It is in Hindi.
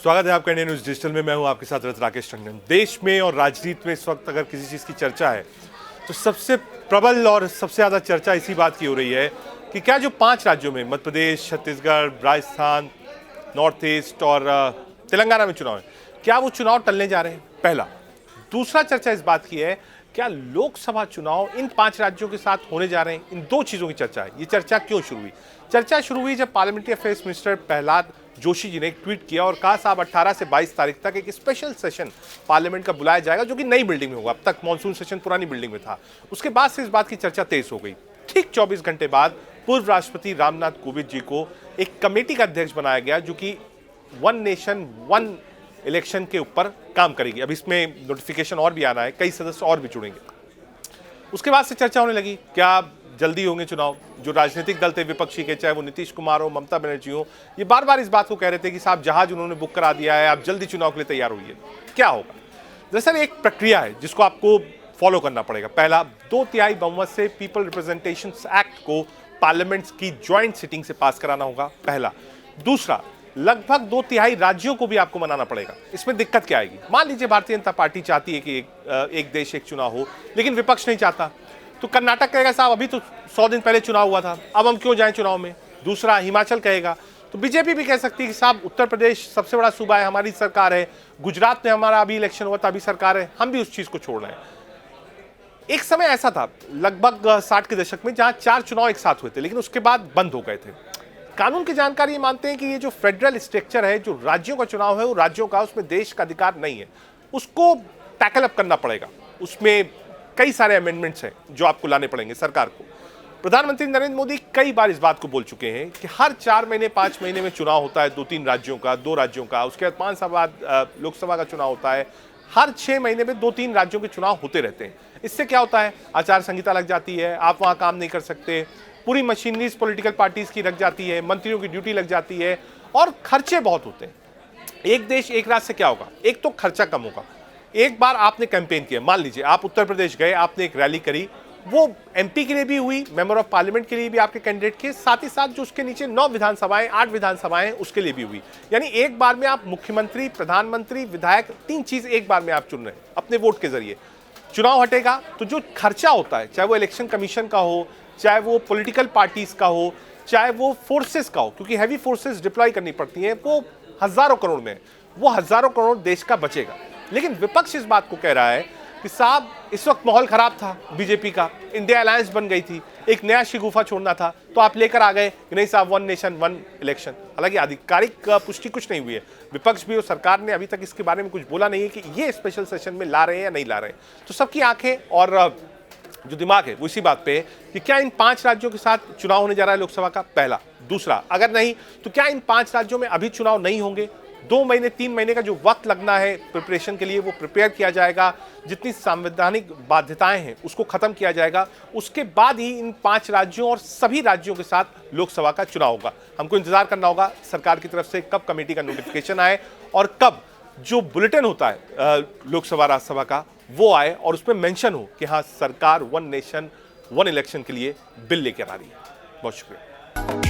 स्वागत है आपका इंडिया न्यूज डिजिटल में। मैं हूं आपके साथ राकेश टंडन। देश में और राजनीति में इस वक्त अगर किसी चीज़ की चर्चा है तो सबसे प्रबल और सबसे ज़्यादा चर्चा इसी बात की हो रही है कि क्या जो 5 राज्यों में मध्य प्रदेश, छत्तीसगढ़, राजस्थान, नॉर्थ ईस्ट और तेलंगाना में चुनाव है, क्या वो चुनाव टलने जा रहे हैं? पहला। दूसरा चर्चा इस बात की है क्या लोकसभा चुनाव इन 5 राज्यों के साथ होने जा रहे हैं? इन 2 चीज़ों की चर्चा है। ये चर्चा क्यों शुरू हुई? चर्चा शुरू हुई जब parliamentary affairs minister Prahlad Joshi ji ने एक ट्वीट किया और कहा साहब 18 से 22 तारीख तक एक स्पेशल सेशन पार्लियामेंट का बुलाया जाएगा जो कि नई बिल्डिंग में होगा। अब तक मॉनसून सेशन पुरानी बिल्डिंग में था। उसके बाद से इस बात की चर्चा तेज हो गई। ठीक 24 घंटे बाद पूर्व राष्ट्रपति रामनाथ कोविंद जी को एक कमेटी का अध्यक्ष बनाया गया जो कि वन नेशन वन इलेक्शन के ऊपर काम करेगी। अब इसमें नोटिफिकेशन और भी आना है, कई सदस्य और भी जुड़ेंगे। उसके बाद से चर्चा होने लगी क्या जल्दी होंगे चुनाव। जो राजनीतिक दल थे विपक्षी के, चाहे वो नीतीश कुमार हो, ममता बनर्जी हो, ये बार बार इस बात को कह रहे थे कि साहब जहाज उन्होंने बुक करा दिया है, आप जल्दी चुनाव के लिए तैयार होइए। क्या होगा? दरअसल एक प्रक्रिया है जिसको आपको फॉलो करना पड़ेगा। पहला, 2/3 बहुमत से पीपल रिप्रेजेंटेशन एक्ट को पार्लियामेंट की ज्वाइंट सिटिंग से पास कराना होगा, पहला। दूसरा, लगभग 2/3 राज्यों को भी आपको मनाना पड़ेगा। इसमें दिक्कत क्या आएगी? मान लीजिए भारतीय जनता पार्टी चाहती है कि एक देश एक चुनाव हो, लेकिन विपक्ष नहीं चाहता, तो कर्नाटक कहेगा साहब अभी तो 100 दिन पहले चुनाव हुआ था, अब हम क्यों जाएं चुनाव में। दूसरा, हिमाचल कहेगा, तो बीजेपी भी कह सकती है कि साहब उत्तर प्रदेश सबसे बड़ा सूबा है, हमारी सरकार है, गुजरात में हमारा अभी इलेक्शन हुआ था, अभी सरकार है, हम भी उस चीज को छोड़ रहे हैं। एक समय ऐसा था लगभग 60 के दशक में जहां 4 चुनाव एक साथ हुए थे, लेकिन उसके बाद बंद हो गए थे। कानून की जानकारी मानते हैं कि ये जो फेडरल स्ट्रक्चर है, जो राज्यों का चुनाव है वो राज्यों का, उसमें देश का अधिकार नहीं है, उसको टैकल अप करना पड़ेगा। उसमें कई सारे अमेंडमेंट्स हैं जो आपको लाने पड़ेंगे सरकार को। प्रधानमंत्री नरेंद्र मोदी कई बार इस बात को बोल चुके हैं कि हर 4 महीने 5 महीने में चुनाव होता है, 2-3 राज्यों का, 2 राज्यों का, उसके बाद 5 साल बाद लोकसभा का चुनाव होता है। हर 6 महीने में 2-3 राज्यों के चुनाव होते रहते हैं। इससे क्या होता है? आचार संहिता लग जाती है, आप वहां काम नहीं कर सकते, पूरी मशीनरीज पॉलिटिकल पार्टीज की लग जाती है, मंत्रियों की ड्यूटी लग जाती है और खर्चे बहुत होते हैं। एक देश एक राज से क्या होगा? एक तो खर्चा कम होगा। एक बार आपने कैंपेन किया, मान लीजिए आप उत्तर प्रदेश गए, आपने एक रैली करी, वो एमपी के लिए भी हुई, मेंबर ऑफ पार्लियामेंट के लिए भी आपके कैंडिडेट के, साथ ही साथ जो उसके नीचे 9 विधानसभाएं 8 विधानसभाएं उसके लिए भी हुई। यानी एक बार में आप मुख्यमंत्री, प्रधानमंत्री, विधायक, 3 चीज एक बार में आप चुन रहे हैं अपने वोट के जरिए। चुनाव हटेगा तो जो खर्चा होता है, चाहे वो इलेक्शन कमीशन का हो, चाहे वो पॉलिटिकल पार्टीज का हो, चाहे वो फोर्सेस का हो, क्योंकि हैवी फोर्सेस डिप्लॉय करनी पड़ती हैं, वो हजारों करोड़ में, वो हजारों करोड़ देश का बचेगा। लेकिन विपक्ष इस बात को कह रहा है कि साहब इस वक्त माहौल खराब था बीजेपी का, इंडिया अलायंस बन गई थी, एक नया शिगुफा छोड़ना था, तो आप लेकर आ गए कि नहीं साहब वन नेशन वन इलेक्शन। हालांकि आधिकारिक पुष्टि कुछ नहीं हुई है, विपक्ष भी और सरकार ने अभी तक इसके बारे में कुछ बोला नहीं है कि ये स्पेशल सेशन में ला रहे हैं या नहीं ला रहे हैं। तो सबकी आंखें और जो दिमाग है वो इसी बात पे है कि क्या इन 5 राज्यों के साथ चुनाव होने जा रहा है लोकसभा का, पहला। दूसरा, अगर नहीं तो क्या इन 5 राज्यों में अभी चुनाव नहीं होंगे? 2 महीने 3 महीने का जो वक्त लगना है प्रिपरेशन के लिए वो प्रिपेयर किया जाएगा, जितनी संवैधानिक बाध्यताएं हैं उसको खत्म किया जाएगा, उसके बाद ही इन 5 राज्यों और सभी राज्यों के साथ लोकसभा का चुनाव होगा। हमको इंतजार करना होगा सरकार की तरफ से कब कमेटी का नोटिफिकेशन आए और कब जो बुलेटिन होता है लोकसभा राज्यसभा का वो आए और उसमें मेंशन हो कि हाँ सरकार वन नेशन वन इलेक्शन के लिए बिल लेकर आ रही है। बहुत शुक्रिया।